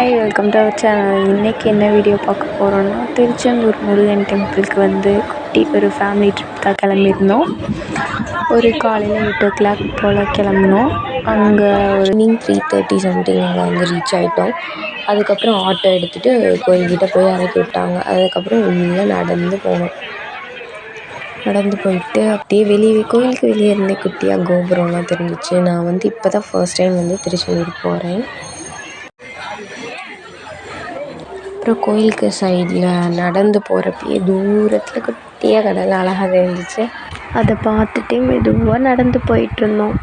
Hi, welcome to our channel. இன்றைக்கி என்ன video பார்க்க போகிறோன்னா, திருச்செந்தூர் முருகன் டெம்பிளுக்கு வந்து குட்டி ஒரு ஃபேமிலி ட்ரிப் தான் கிளம்பியிருந்தோம். ஒரு காலையில் 8 o'clock போல் கிளம்புனோம். அங்கே ஒரு 3:30 சம்திங் அங்கே வந்து ரீச் ஆகிட்டோம். அதுக்கப்புறம் ஆட்டோ எடுத்துகிட்டு கோயில்கிட்ட போய் இறக்கி விட்டாங்க. அதுக்கப்புறம் உள்ளே நடந்து போனோம். நடந்து போயிட்டு அப்படியே கோயிலுக்கு வெளியே இருந்தே குட்டியாக கோபுரம்லாம் தெரிஞ்சிச்சு. நான் வந்து இப்போ தான் ஃபர்ஸ்ட் டைம் வந்து திருச்செந்தூர் போகிறேன். அப்புறம் கோயிலுக்கு சைடில் நடந்து போகிறப்பயே தூரத்தில் குட்டியாக கடல் அழகாக இருந்துச்சு. அதை பார்த்துட்டே மெதுவாக நடந்து போயிட்டுருந்தோம்.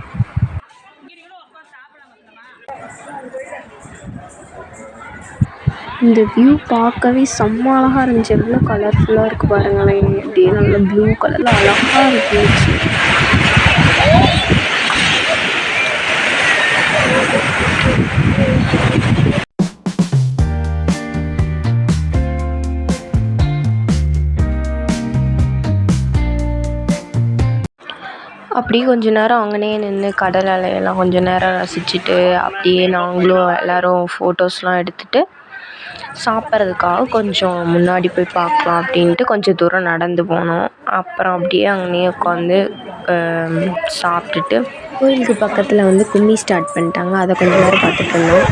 இந்த வியூ பார்க்கவே செம்ம அழகாக இருந்துச்சு. எவ்வளோ கலர்ஃபுல்லாக இருக்குது பாருங்களேன். அப்படியே நல்லா ப்ளூ கலரில் அழகாக இருந்துச்சு. அப்படியே கொஞ்ச நேரம் அங்கனே நின்று கடல் அலையெல்லாம் கொஞ்ச நேரம் ரசிச்சுட்டு அப்படியே நாங்களும் எல்லோரும் ஃபோட்டோஸ்லாம் எடுத்துகிட்டு சாப்பிட்றதுக்காக கொஞ்சம் முன்னாடி போய் பார்க்கலாம் அப்படின்ட்டு கொஞ்சம் தூரம் நடந்து போனோம். அப்புறம் அப்படியே அங்கேயே உட்காந்து சாப்பிட்டுட்டு கோயிலுக்கு பக்கத்தில் வந்து கும்மி ஸ்டார்ட் பண்ணிட்டாங்க. அதை கொஞ்சம் நேரம் பார்த்துட்டு இருந்தோம்.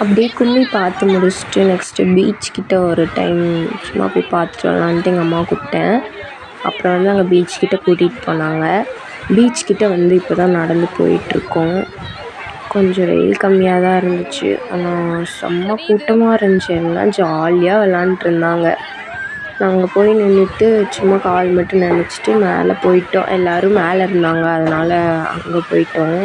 அப்படியே கும்மி பார்த்து முடிச்சுட்டு நெக்ஸ்ட்டு பீச் கிட்ட ஒரு டைம் சும்மா போய் பார்த்துட்டு வரலான்ட்டு எங்கள் அம்மா கூப்பிட்டேன். அப்புறம் வந்து அங்கே பீச் கிட்ட கூட்டிகிட்டு போனாங்க. பீச் கிட்ட வந்து இப்போ தான் நடந்து போயிட்டுருக்கோம். கொஞ்சம் வெயில் கம்மியாக தான் இருந்துச்சு. ஆனால் செம்ம கூட்டமாக இருந்துச்சு. எல்லாம் ஜாலியாக விளாண்டுருந்தாங்க. நாங்கள் போய் நின்றுட்டு சும்மா கால் மட்டும் நினச்சிட்டு மேலே போயிட்டோம். எல்லோரும் மேலே இருந்தாங்க, அதனால் அங்கே போயிட்டோம்.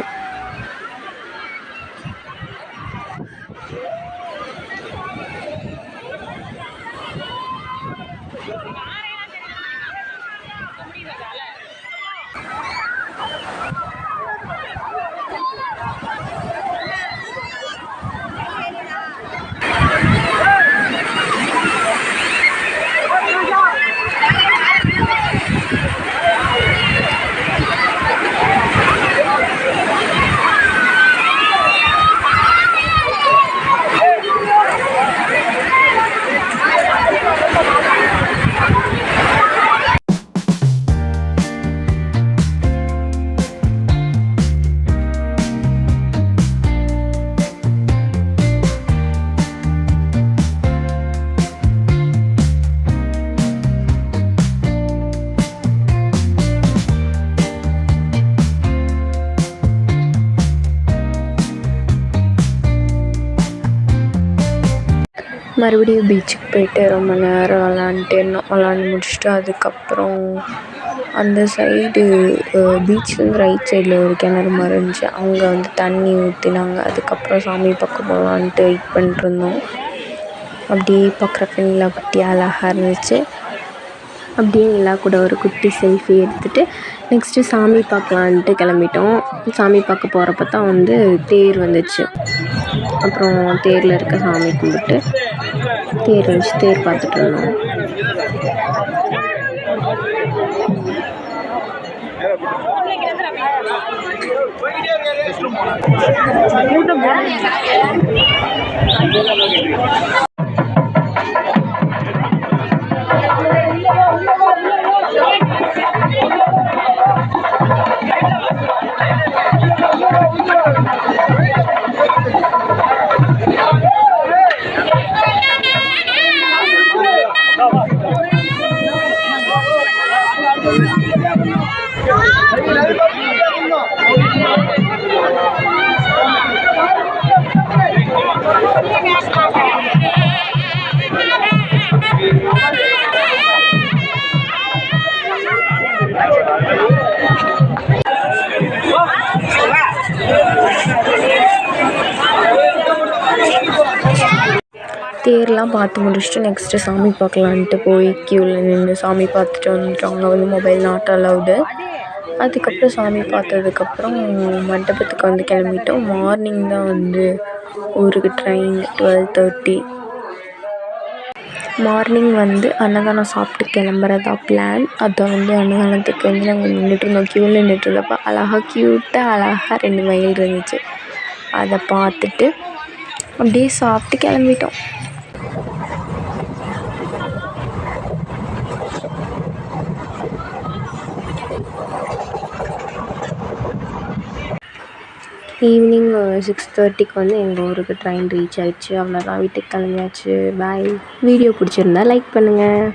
மறுபடியும் பீச்சுக்கு போயிட்டு ரொம்ப நேரம் விளாண்டு முடிச்சுட்டு அதுக்கப்புறம் அந்த சைடு பீச்லேருந்து ரைட் சைடில் ஒரு கிணறு மாதிரி இருந்துச்சு. அங்கே வந்து தண்ணி ஊற்றினாங்க. அதுக்கப்புறம் சாமி பக்கம் போகலான்ட்டு வெயிட் பண்ணிட்டுருந்தோம். அப்படியே பார்க்குறப்ப நிலா குட்டியாக அழகாக இருந்துச்சு. அப்படியே நிலா கூட ஒரு குட்டி செல்ஃபி எடுத்துகிட்டு நெக்ஸ்ட்டு சாமி பார்க்கலான்ட்டு கிளம்பிட்டோம். சாமி பார்க்க போகிறப்ப தான் வந்து தேர் வந்துச்சு. அப்புறம் தேரில் இருக்க சாமி கும்பிட்டு தேர் வச்சு தேர் பார்த்துட்டு இருந்தோம். தேர்லாம் பார்த்து முடிச்சுட்டு நெக்ஸ்ட்டு சாமி பார்க்கலான்ட்டு போய் க்யூவில் நின்று சாமி பார்த்துட்டு வந்துட்டோம். அங்கே வந்து மொபைல் நாட் அலவுடு. அதுக்கப்புறம் சாமி பார்த்ததுக்கப்புறம் மண்டபத்துக்கு வந்து கிளம்பிட்டோம். மார்னிங் தான் வந்து ஊருக்கு ட்ரெயின் 12:30. மார்னிங் வந்து அன்னதானம் சாப்பிட்டு கிளம்புறதா பிளான். அதை வந்து அன்னதானத்துக்கு வந்து நாங்கள் நின்றுட்டுருந்தோம். க்யூவில் நின்றுட்டுருந்தப்போ அழகாக 2 மயில் இருந்துச்சு. அதை பார்த்துட்டு அப்படியே சாப்பிட்டு கிளம்பிட்டோம். ஈவினிங் 6:30க்கு வந்து எங்கள் ஊருக்கு ட்ரெயின் ரீச் ஆயிடுச்சு. அவ்வளோதான், வீட்டுக்கு கிளம்பியாச்சு. பாய். வீடியோ பிடிச்சிருந்தா லைக் பண்ணுங்கள்.